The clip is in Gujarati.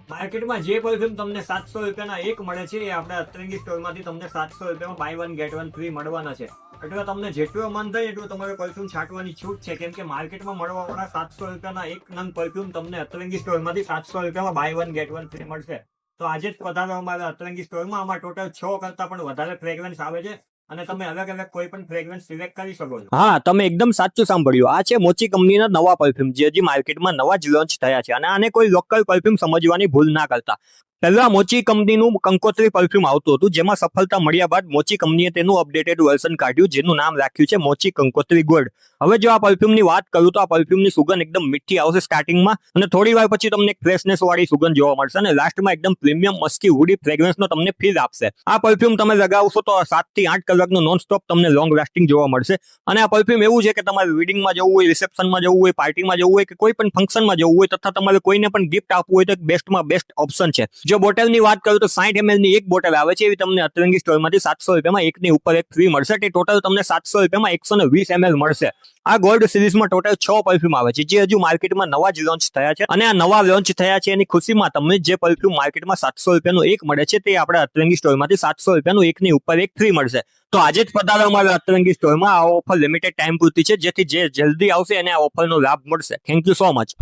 માર્કેટમાં જે પરફ્યુમ તમને 700 રૂપિયાના એક મળે છે એ આપણે અતરંગી સ્ટોરમાંથી તમને 700 રૂપિયામાં buy one get one free મળવાના છે. એટલે તમને જેટલું મન થાય એટલું તમારે પરફ્યુમ છાંટવાની છૂટ છે, કેમ કે માર્કેટમાં મળવાવાળા 700 રૂપિયાના એક નંગ પરફ્યુમ તમને અતરંગી સ્ટોરમાંથી 700 રૂપિયામાં buy one get one free મળશે. તો આજે જ પધારો અમારા અતરંગી સ્ટોરમાં. આમાં ટોટલ 6 કરતા પણ વધારે ફ્રેગ્રન્સ આવે છે અને તમે અલગ અલગ કોઈ પણ ફ્રેગ્રન્સ સિલેક્ટ કરી શકો છો. હા, તમે એકદમ સાચું સાંભળ્યું. આ છે મોચી કંપનીના નવા પરફ્યુમ જે હજી માર્કેટમાં નવા જ લોન્ચ થયા છે. અને આને કોઈ લોકલ પરફ્યુમ સમજવાની ભૂલ ના કરતા. પહેલા મોચી કંપનીનું કંકોત્રી પરફ્યુમ આવતું હતું, જેમાં સફળતા મળ્યા બાદ મોચી કંપનીએ તેનું અપડેટેડ વર્ઝન કાઢ્યું, જેનું નામ રાખ્યું છે મોચી કંકોત્રી ગોલ્ડ. હવે જો આ પરફ્યુમની વાત કરું તો આ પરફ્યુમની સુગંધ એકદમ મીઠી આવશે સ્ટાર્ટિંગમાં, અને થોડી વાર પછી તમને એક ફ્રેશનેસ વાળી સુગંધ જોવા મળશે, અને લાસ્ટમાં એકદમ પ્રીમિયમ મસ્કી વુડી ફ્રેગ્રન્સનો તમને ફીલ આપશે. આ પરફ્યુમ તમે લગાવશો તો 7 થી 8 કલાકનો નોન સ્ટોપ તમને લોંગ લાસ્ટિંગ જોવા મળશે. અને આ પરફ્યુમ એવું છે કે તમારે વેડિંગમાં જવું હોય, રિસેપ્શનમાં જવું હોય, પાર્ટીમાં જવું હોય કે કોઈ પણ ફંક્શનમાં જવું હોય, તથા તમારે કોઈને પણ ગિફ્ટ આપવું હોય તો એક બેસ્ટમાં બેસ્ટ ઓપ્શન છે. જો બોટલની વાત કરું તો 60 ml ની એક બોટલ આવે છે, એવી તમને અતરંગી સ્ટોરમાંથી 700 રૂપિયામાં એકની ઉપર એક ફ્રી મળશે. તે ટોટલ તમને 700 રૂપિયામાં 120 ml મળશે. આ ગોલ્ડ સિરીઝમાં ટોટલ 6 પરફ્યુમ આવે છે, જે હજુ માર્કેટમાં નવા જ લોન્ચ થયા છે. અને આ નવા લોન્ચ થયા છે એની ખુશીમાં તમને જે પરફ્યુમ માર્કેટમાં 700 રૂપિયાનું એક મળે છે, તે આપણે અતરંગી સ્ટોરમાંથી 700 રૂપિયાનું એકની ઉપર એક ફ્રી મળશે. તો આજે જ પધારો અમારા અતરંગી સ્ટોરમાં. આ ઓફર લિમિટેડ ટાઈમ પૂરતી છે, જેથી જે જલ્દી આવશે એને આ ઓફરનો લાભ મળશે. Thank you so much.